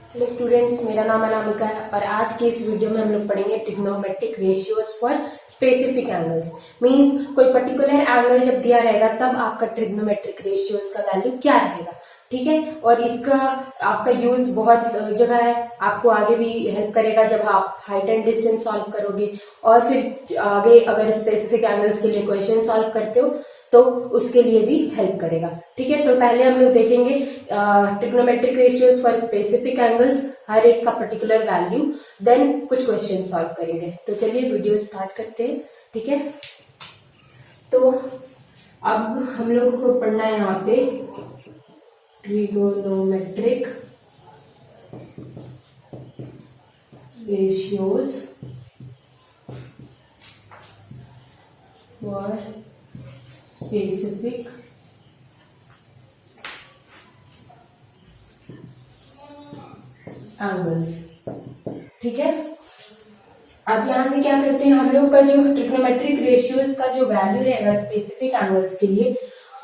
Hello students, मेरा नाम अनामिका है और आज की इस वीडियो में हम लोग पढ़ेंगे trigonometric ratios for specific angles. Means कोई पर्टिकुलर एंगल जब दिया रहेगा तब आपका ट्रिग्नोमेट्रिक रेशियोज का वैल्यू क्या रहेगा। ठीक है, और इसका आपका यूज बहुत जगह है, आपको आगे भी हेल्प करेगा जब आप हाइट एंड डिस्टेंस सॉल्व करोगे और फिर आगे अगर स्पेसिफिक एंगल्स के लिए क्वेश्चन सॉल्व करते हो तो उसके लिए भी हेल्प करेगा। ठीक है, तो पहले हम लोग देखेंगे trigonometric ratios for specific angles, हर एक का पर्टिकुलर वैल्यू, देन कुछ क्वेश्चन सॉल्व करेंगे। तो चलिए वीडियो स्टार्ट करते हैं। ठीक है, तो अब हम लोग को पढ़ना है यहाँ पे trigonometric ratios for specific angles. ठीक है, अब यहां से क्या करते हैं, हम लोग का जो ट्रिग्नोमेट्रिक रेशियोज का जो वैल्यू रहेगा स्पेसिफिक एंगल्स के लिए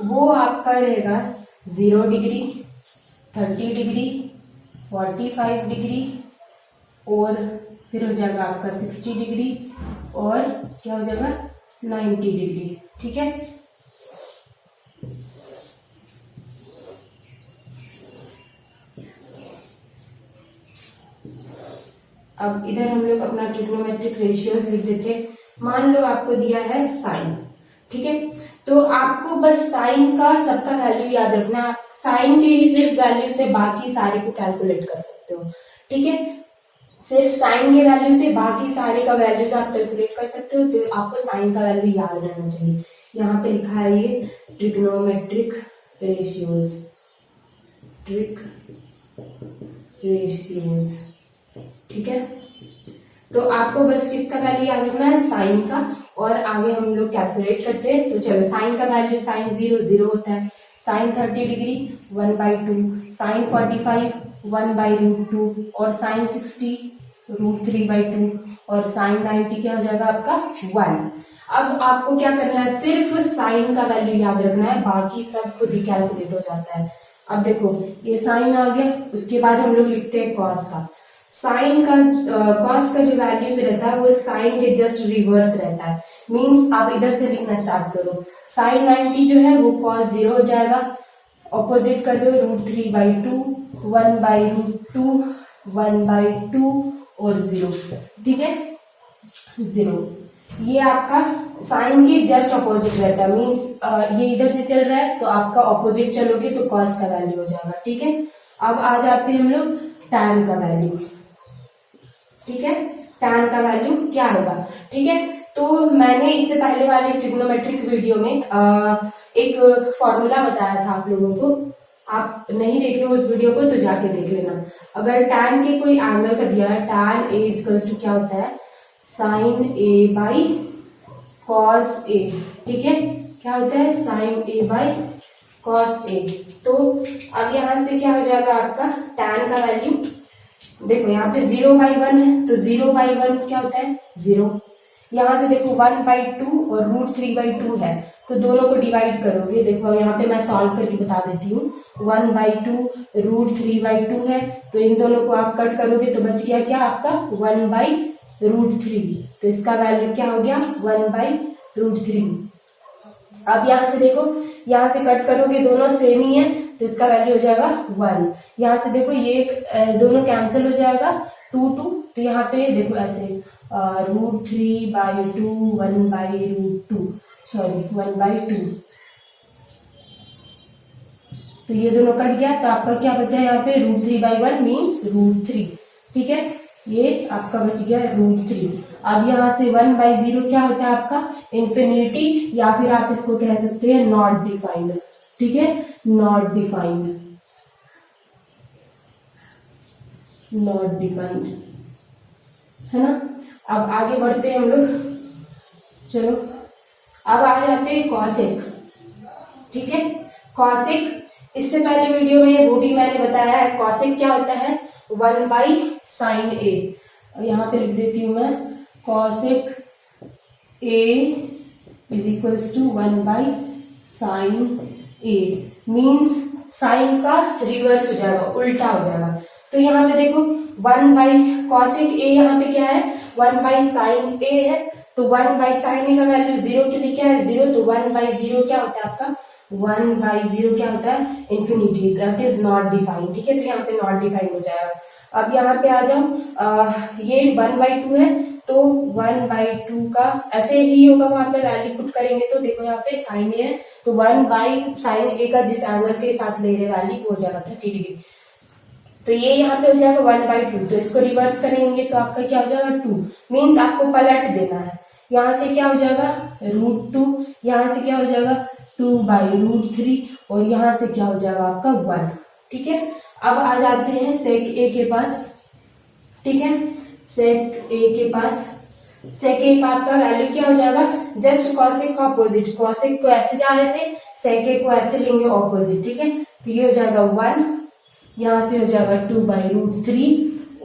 वो आपका रहेगा 0 डिग्री, 30 डिग्री, 45 डिग्री और फिर हो जाएगा आपका 60 डिग्री और क्या हो जाएगा 90 डिग्री। ठीक है, अब इधर हम लोग अपना ट्रिग्नोमेट्रिक रेशियोज लिख देते हैं। मान लो आपको दिया है साइन। ठीक है, तो आपको बस साइन का सबका वैल्यू याद रखना है। आप साइन के ही सिर्फ वैल्यू से बाकी सारे को कैलकुलेट कर सकते हो। ठीक है, सिर्फ साइन के वैल्यू से बाकी सारे का वैल्यूज आप कैलकुलेट कर सकते हो, तो आपको साइन का वैल्यू याद रहना चाहिए। यहाँ पे लिखा है ये ट्रिग्नोमेट्रिक रेशियोज, ठीक है, तो आपको बस किसका वैल्यू याद रखना है, साइन का, और आगे हम लोग कैलकुलेट करते हैं। तो चलो, साइन का वैल्यू, साइन 0 होता है, साइन 30 डिग्री 1/2, साइन 45 1/√2 और साइन 60 √3/2 और साइन 90 क्या हो जाएगा आपका 1। अब आपको क्या करना है, सिर्फ साइन का वैल्यू याद रखना है, बाकी सब खुद ही कैलकुलेट हो जाता है। अब देखो ये साइन आ गया, उसके बाद हम लोग लिखते हैं कॉस का। साइन का कॉस का जो वैल्यूज रहता है वो साइन के जस्ट रिवर्स रहता है। मींस आप इधर से लिखना स्टार्ट करो, साइन 90 जो है वो कॉस 0 हो जाएगा, ऑपोजिट कर दो √3/2, 1/√2, 1/2 और 0। ठीक है, 0 ये आपका साइन के जस्ट अपोजिट रहता है। मींस ये इधर से चल रहा है तो आपका ऑपोजिट चलोगे तो कॉस का वैल्यू हो जाएगा। ठीक है, अब आ जाते हैं हम लोग टैन का वैल्यू। ठीक है, टैन का वैल्यू क्या होगा। ठीक है, तो मैंने इससे पहले वाले ट्रिग्नोमेट्रिक वीडियो में एक फॉर्मूला बताया था आप लोगों को। आप नहीं देखे उस वीडियो को तो जाके देख लेना। अगर टैन के कोई एंगल का दिया है, टैन ए इक्वल्स टू क्या होता है, sign A by cos A. ठीक है, क्या होता है, sign A by cos A. तो अब यहां से क्या हो जाएगा आपका टैन का वैल्यू, देखो यहाँ पे 0/1 है तो 0/1 क्या होता है 0। यहाँ से देखो 1/2 और √3/2 है तो दोनों को डिवाइड करोगे। देखो यहाँ पे मैं सॉल्व करके बता देती हूँ, 1/2 √3/2 है तो इन दोनों को आप कट करोगे तो बच गया क्या आपका 1/√3। तो इसका वैल्यू क्या हो गया 1/√3। अब यहाँ से देखो, यहाँ से कट करोगे दोनों सेम ही है तो इसका वैल्यू हो जाएगा 1। यहाँ से देखो ये दोनों कैंसिल हो जाएगा 2 2, तो यहाँ पे देखो ऐसे √3/2 1/√2, सॉरी 1/2, तो ये दोनों कट गया तो आपका क्या बचा यहाँ पे √3/1 मीन्स √3। ठीक है, ये आपका बच गया √3। अब यहाँ से 1/0 क्या होता है आपका इंफिनिटी, या फिर आप इसको कह सकते हैं नॉट डिफाइंड। ठीक है, नॉट डिफाइंड, नॉट डिफाइंड है ना। अब आगे बढ़ते हैं हम लोग, चलो अब आ जाते हैं कॉसेक। ठीक है, कॉसेक इससे पहले वीडियो में वो भी मैंने बताया है। कॉसेक क्या होता है 1/sin a, यहाँ पे लिख देती हूँ मैं, cosec a is equals to 1/sin a। Means sine का रिवर्स हो जाएगा, उल्टा हो जाएगा। तो यहाँ पे देखो 1 बाई कॉसेक ए, यहाँ पे क्या है 1 बाई साइन ए है, तो 1 बाई साइन ए का वैल्यू 0 के लिए क्या है 0, तो 1 बाई 0 क्या होता है आपका 1 बाई 0 क्या होता है infinity, that is not defined. ठीक है, तो यहाँ पे नॉट डिफाइंड हो जाएगा। अब यहाँ पे आ जाओ, ये 1 बाई 2 है, तो 1 बाई 2 का ऐसे ही होगा, वहां पे वैल्यू पुट करेंगे तो देखो यहाँ पे साइन ए है, तो 1 बाई साइन ए का जिस एंगल के साथ ले रहे वैल्यू वो हो जाएगा 30 डिग्री, तो ये यहाँ पे हो जाएगा 1 बाई 2, तो इसको रिवर्स करेंगे तो आपका क्या हो जाएगा 2, मीन्स आपको पलट देना है। यहाँ से क्या हो जाएगा √2, यहाँ से क्या हो जाएगा 2 बाई √3, और यहाँ से क्या हो जाएगा आपका 1। ठीक है, अब आ जाते हैं सेक ए के पास। ठीक है, सेक ए के पास, सेक ए का आपका वैल्यू क्या हो जाएगा, जस्ट कॉसेक का ऑपोजिट, कॉसेक को ऐसे जा रहे थे, सेक ए को ऐसे लेंगे ऑपोजिट। ठीक है, तो ये हो जाएगा 1, यहाँ से हो जाएगा 2 बाई √3,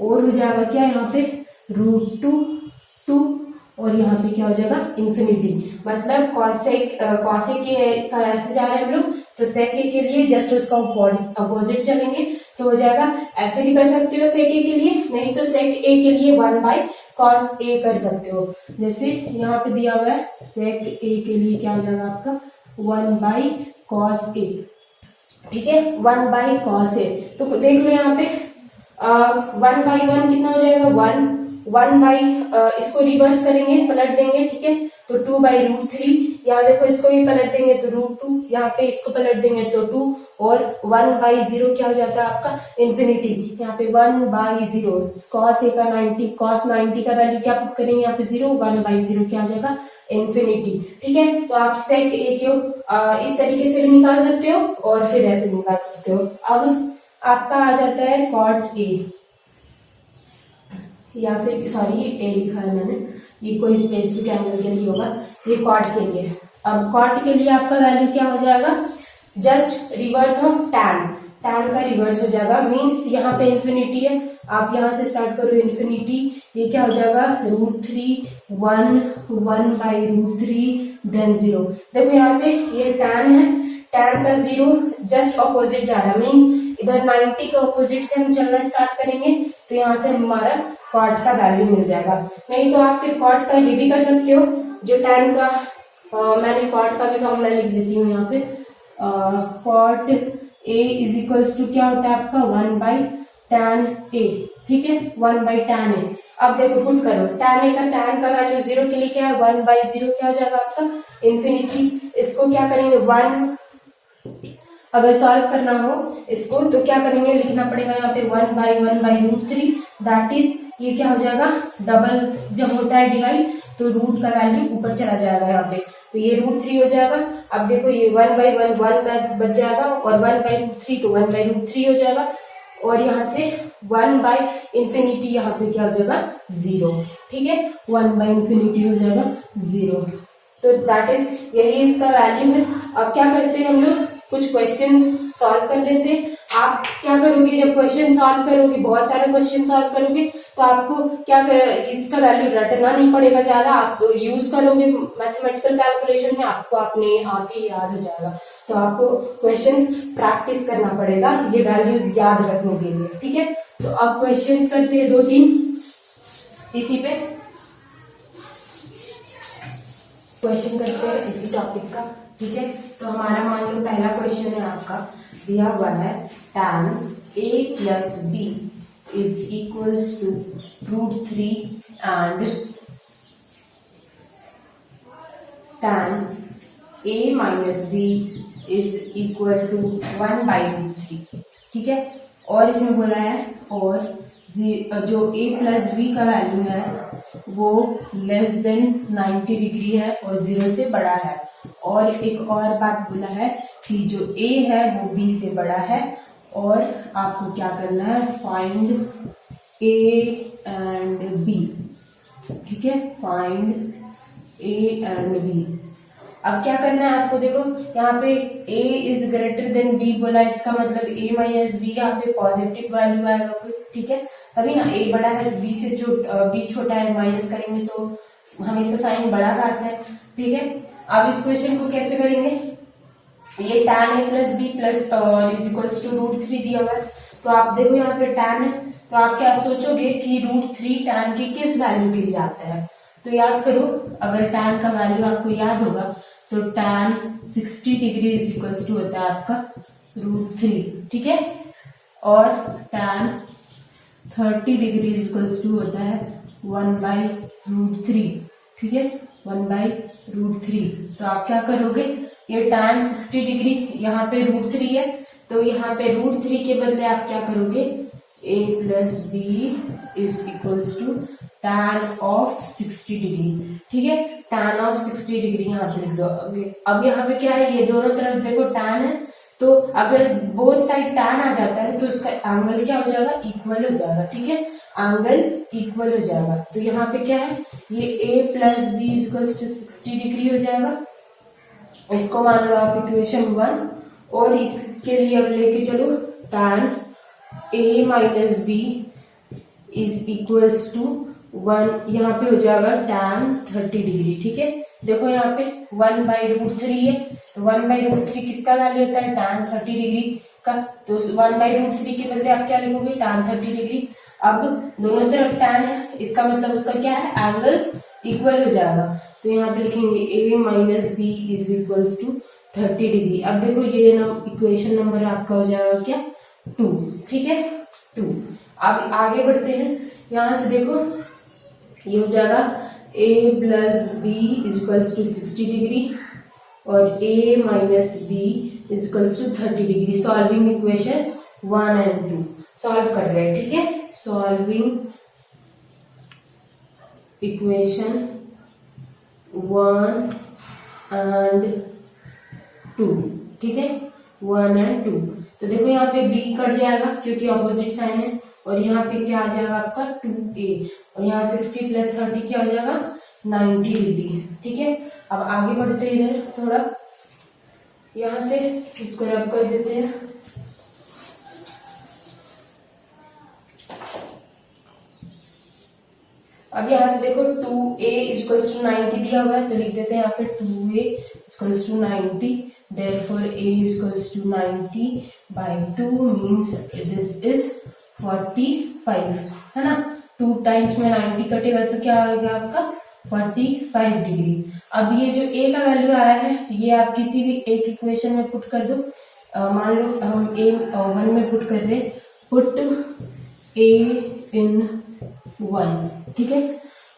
और हो जाएगा क्या यहाँ पे √2, और यहाँ पे क्या हो जाएगा इंफिनिटी, मतलब कॉसेक का ऐसे जा रहे हैं हम लोग, तो सेक ए के लिए जस्ट उसका अपोजिट चलेंगे, तो हो जाएगा ऐसे भी कर सकते हो सेक ए के लिए, नहीं तो सेक ए के लिए 1 बाई कॉस ए कर सकते हो, जैसे यहाँ पे दिया हुआ है सेक ए के लिए क्या हो जाएगा आपका 1 बाई कॉस ए। ठीक है, 1 बाई कॉस ए, तो देख लो यहाँ पे 1 बाई 1 कितना हो जाएगा 1 बाई, इसको रिवर्स करेंगे पलट देंगे। ठीक है, तो 2 बाई √3, यहाँ देखो इसको भी पलट देंगे तो √2, यहाँ पे इसको पलट देंगे तो 2, और 1 बाई 0 क्या हो जाता है आपका इंफिनिटी, यहाँ पे 1 बाई 0, कॉस ए का 90, कॉस 90 का वैल्यू क्या पुट करेंगे यहाँ पे 0, 1 बाई 0 क्या हो जाएगा इंफिनिटी। ठीक है, तो आप सेक ए को इस तरीके से भी निकाल सकते हो और फिर ऐसे निकाल सकते हो। अब आपका आ जाता है कॉट ए, या फिर सॉरी ए लिखा है मैंने, ये कोई स्पेसिफिक एंगल के लिए होगा, ये कॉट के लिए। अब कॉट के लिए आपका वैल्यू क्या हो जाएगा, just reverse of tan, tan का रिवर्स हो जाएगा, मींस यहाँ पे इंफिनिटी है, आप यहाँ से स्टार्ट करो इंफिनिटी, ये क्या हो जाएगा √3 1 बाई √3 देन 0। देखो यहाँ से ये टैन है, टैन का 0 जस्ट ऑपोजिट जा रहा है, मींस इधर 90 के ऑपोजिट से हम चलना स्टार्ट करेंगे, तो यहाँ से हमारा कॉट का वैल्यू मिल जाएगा। नहीं तो आप फिर कॉट का ये भी कर सकते हो, जो टैन का मैंने कॉट का भी फॉर्मूला लिख देती हूँ यहाँ पे, cot A is equals to क्या होता है आपका 1 बाई टैन ए। ठीक है, 1 बाई टैन ए। अब देखो पुट करो, टैन ए का टैन का वैल्यू 0 के लिए क्या है 1 बाई 0 क्या हो जाएगा आपका इंफिनिटी। इसको क्या करेंगे 1, अगर सॉल्व करना हो इसको तो क्या करेंगे, लिखना पड़ेगा यहाँ पे 1 बाई √3, दैट इज ये क्या हो जाएगा डबल, जब होता है डिवाइड तो रूट का वैल्यू ऊपर चला जाएगा यहाँ पे, तो ये √3 हो जाएगा। अब देखो ये 1 बाई 1 बच जाएगा, और 1 बाई √3 तो 1 बाई √3 हो जाएगा, और यहाँ से 1 बाई इंफिनिटी यहाँ पे क्या हो जाएगा 0। ठीक है, 1 बाई इंफिनिटी हो जाएगा 0, तो दैट इज यही इसका वैल्यू है। अब क्या करते हैं हम लोग, कुछ क्वेश्चन सॉल्व कर लेते हैं। आप क्या करोगे, जब क्वेश्चन सॉल्व करोगे, बहुत सारे क्वेश्चन सॉल्व करोगे, तो आपको क्या इसका वैल्यू रटना नहीं पड़ेगा ज्यादा, आप यूज करोगे मैथमेटिकल कैलकुलेशन में, आपको अपने आप ही याद हो जाएगा। तो आपको क्वेश्चंस प्रैक्टिस करना पड़ेगा ये वैल्यूज याद रखने के लिए। ठीक है, तो अब क्वेश्चंस करते हैं 2-3 इसी पे, क्वेश्चन करते हैं इसी टॉपिक का। ठीक है, तो हमारा मान लो पहला क्वेश्चन है आपका, दिया हुआ है tan a plus b is equals to √3 and tan a minus b is equal to 1 by √3। ठीक है, और इसमें बोला है और जो a प्लस b का वैल्यू है वो लेस देन 90 डिग्री है और 0 से बड़ा है। और एक और बात बोला है कि जो a है वो b से बड़ा है, और आपको क्या करना है फाइंड a एंड b। ठीक है, फाइंड a एंड b। अब क्या करना है आपको, देखो यहाँ पे a is greater than b बोला, इसका मतलब a माइनस b यहाँ पे पॉजिटिव वैल्यू आएगा कोई। ठीक है, तभी ना a बड़ा है b से, जो b छोटा है माइनस करेंगे तो हमेशा साइन बड़ा का आता है। ठीक है, अब इस क्वेश्चन को कैसे करेंगे, ये tan a plus b plus is equals to √3 दिया हुआ है, तो आप देखो यहाँ पे tan है, तो आप क्या सोचोगे कि √3 tan की किस वैल्यू के लिए आता है। तो याद करो, अगर tan का वैल्यू आपको याद होगा तो tan 60 degree is equals to होता है आपका √3, ठीक है, और tan 30 degree is equals to होता है 1/√3, ठीक है, 1/√3। तो आप क्या करोगे, ये tan 60 डिग्री यहाँ पे √3 है, तो यहाँ पे √3 के बदले आप क्या करोगे, a plus B is equals to tan of 60 degree, ठीक है, tan ऑफ 60 डिग्री यहाँ पे लिख दो। अब यहाँ पे क्या है, ये दोनों तरफ देखो tan है, तो अगर बोथ साइड tan आ जाता है तो उसका एंगल क्या हो जाएगा, इक्वल हो जाएगा, ठीक है, एंगल इक्वल हो जाएगा। तो यहाँ पे क्या है, ये a plus B is equals to 60 degree हो जाएगा, इसको मान लो आप इक्वेशन 1, और इसके लिए अब लेके चलो tan a minus B is equals to 1, यहाँ पे हो जाएगा tan 30 डिग्री, ठीक है। देखो यहाँ पे 1/√3 है, तो 1/√3 किसका वैल्यू होता है, tan 30 डिग्री का, तो 1/√3 के बदले आप क्या लिखोगे, tan 30 डिग्री। अब दोनों तरफ tan है, इसका मतलब उसका क्या है, एंगल्स इक्वल हो जाएगा, तो यहाँ पे लिखेंगे a minus B is equals to 30 degree. अब देखो ये इक्वेशन नंबर आपका हो जाएगा क्या, 2, ठीक है, 2। अब आगे बढ़ते हैं, यहाँ से देखो ये हो जाएगा a plus B is equals to 60 degree और a minus B is equals to 30 degree. Solving equation 1 and 2 solve कर रहे हैं, ठीक है, सॉल्विंग इक्वेशन 1 एंड 2, ठीक है, 1 एंड 2। तो देखो यहाँ पे b कट जाएगा क्योंकि ऑपोजिट साइन है, और यहाँ पे क्या आ जाएगा आपका 2a, और यहाँ 60 प्लस 30 क्या हो जाएगा 90 डिग्री, ठीक है। अब आगे बढ़ते हैं, इधर थोड़ा यहाँ से इसको रब कर देते हैं। अब यहाँ से देखो 2a इक्वल्स टू 90 दिया हुआ है, तो लिख देते हैं यहाँ पे 2a equals to 90, therefore a equals to 90/2 means this is 45, है ना। 2 टाइम्स में 90 कटेगा तो क्या आएगा आपका 45 डिग्री। अब ये जो a का वैल्यू आया है, ये आप किसी भी एक इक्वेशन में पुट कर दो। मान लो हम a 1 में पुट कर रहे, पुट a इन 1, ठीक है।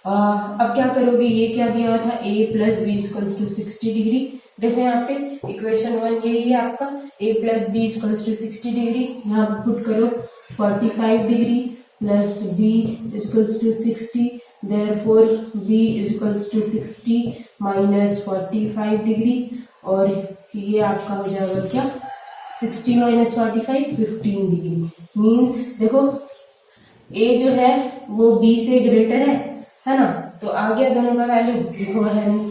अब क्या करोगे, ये क्या दिया हुआ था, a plus B equals to 60 degree. देखो यहाँ पे इक्वेशन 1 यही है आपका, a plus B equals to 60 degree, यहाँ पे पुट करो 45 degree plus b equals to 60, therefore b equals to 60 minus 45 degree, और ये आपका हो जाएगा क्या 60 माइनस 45 15 डिग्री। मीन्स देखो a जो है वो b से ग्रेटर है ना, तो आ गया दोनों का वैल्यू, देखो hence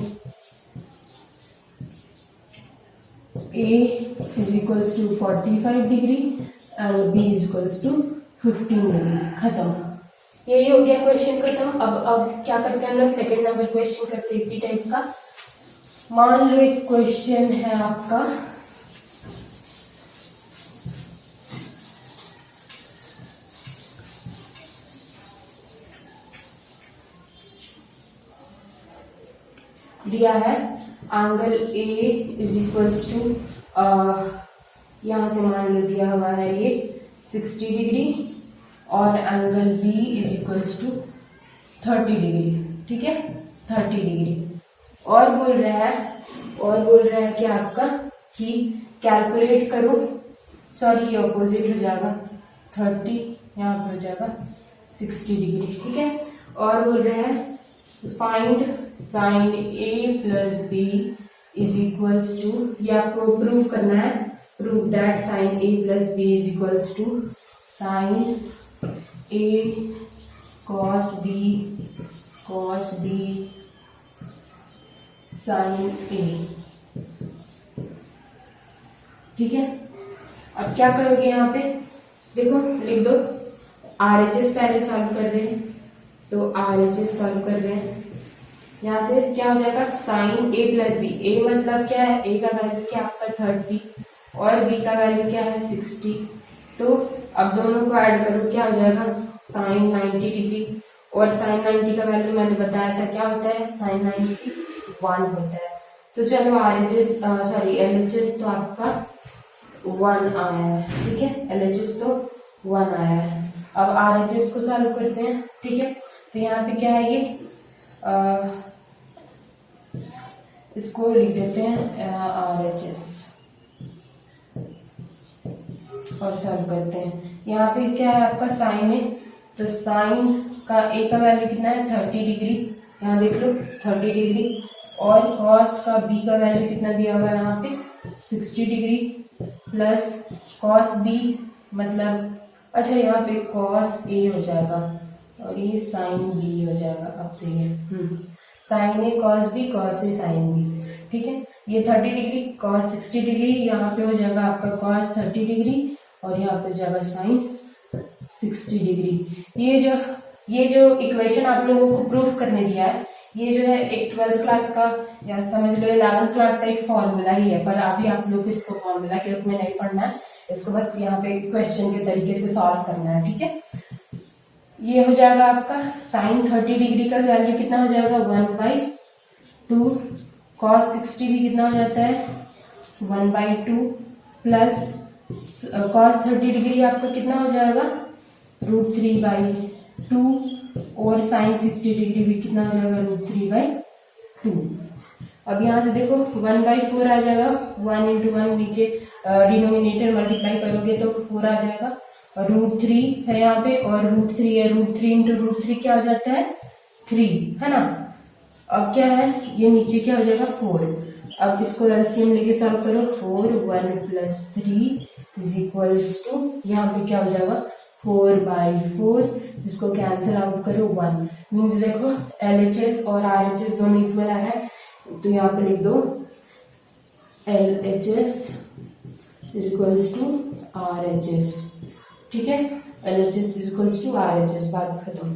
a is equals to 45 degree and b is equals to 15 degree. खत्म, यही हो गया क्वेश्चन खत्म। अब क्या करते हैं हम लोग, सेकंड नंबर क्वेश्चन करते हैं इसी टाइप का। मान लो एक क्वेश्चन है आपका, दिया है angle A is equals to, यहाँ से मान लो दिया हुआ है ये 60 डिग्री और angle B is equals to 30 degree, ठीक है, 30 डिग्री। और बोल रहा है कि आपका कि कैलकुलेट करो, सॉरी ये अपोजिट हो जाएगा 30, यहाँ पे हो जाएगा 60 डिग्री, ठीक है। और बोल रहा है find sine A plus B is equals to, ये आपको प्रूव करना है, prove that sine A plus B is equals to sine A cos B sine A, ठीक है। अब क्या करोगे, यहाँ पे देखो लिख दो, RHS पहले सॉल्व कर रहे हैं, तो RHS सॉल्व कर रहे हैं, यहाँ से क्या हो जाएगा sine A plus B, A मतलब क्या है, A का वैल्यू क्या आपका 30 और B का वैल्यू क्या है 60। तो अब दोनों को ऐड करो, क्या हो जाएगा साइन 90 डिग्री, और साइन 90 का वैल्यू मैंने बताया था क्या होता है, साइन 90 1 होता है। तो चलो RHS सॉरी LHS तो आपका 1 आया है, ठीक है, LHS तो 1 आया है। अब RHS को सॉल्व करते हैं, ठीक है। तो यहाँ पे क्या है, ये इसको लिख देते हैं RHS और सॉल्व करते हैं। यहाँ पे क्या है आपका साइन है, तो साइन का ए का वैल्यू कितना है 30 डिग्री, यहाँ देख लो 30 डिग्री, और कॉस का बी का वैल्यू कितना दिया हुआ है यहाँ पे 60 डिग्री, प्लस कॉस बी मतलब अच्छा यहाँ पे कॉस ए हो जाएगा और ये साइन बी हो जाएगा। अब सही है, sign A cos B, cos A sine B, ठीक है। ये 30 डिग्री कॉस 60 डिग्री, यहाँ पे हो जाएगा आपका कॉस 30 डिग्री और यहाँ पे हो जाएगा साइन 60 डिग्री। ये जो इक्वेशन आप लोगों को प्रूफ करने दिया है, ये जो है एक 12th क्लास का या समझ लो 11th क्लास का एक फॉर्मूला ही है, पर अभी आप लोग को इसको फॉर्मूला के रूप में नहीं पढ़ना है, इसको बस यहाँ पे क्वेश्चन के तरीके से सॉल्व करना है, ठीक है। ये हो जाएगा आपका साइन 30 डिग्री का वैल्यू कितना हो जाएगा 1/2, कॉस 60 भी कितना हो जाता है 1/2, प्लस कॉस 30 डिग्री आपका कितना हो जाएगा √3/2, और साइन 60 डिग्री भी कितना हो जाएगा √3/2। अब यहाँ से देखो 1/4 आ जाएगा, 1 × 1 नीचे डिनोमिनेटर मल्टीप्लाई करोगे तो 4 आ जाएगा, और √3 है यहाँ पे और √3 है, √3 × √3 क्या हो जाता है 3, है ना। अब क्या है ये नीचे क्या हो जाएगा 4, अब इसको एलसीएम लेके सॉल्व करो, 4 1 + 3 = यहाँ पे क्या हो जाएगा 4/4, इसको कैंसिल आउट करो 1, मीन्स देखो LHS और RHS दोनों इक्वल आ रहा है, तो यहाँ पे लिख दो LHS = RHS, ठीक है, LHS = RHS, बात खत्म।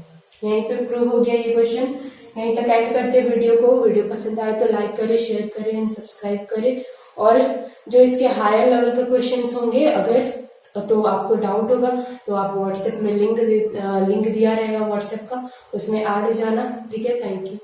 यहीं पे प्रूव हो गया ये क्वेश्चन। यहीं तक एंड करते हैं वीडियो को। वीडियो पसंद आए तो लाइक करें, शेयर करें एंड सब्सक्राइब करें, और जो इसके हायर लेवल के क्वेश्चंस होंगे अगर तो आपको डाउट होगा तो आप व्हाट्सएप में लिंक दिया रहेगा व्हाट्सएप का, उसमें ऐड हो जाना, ठीक है। Thank you.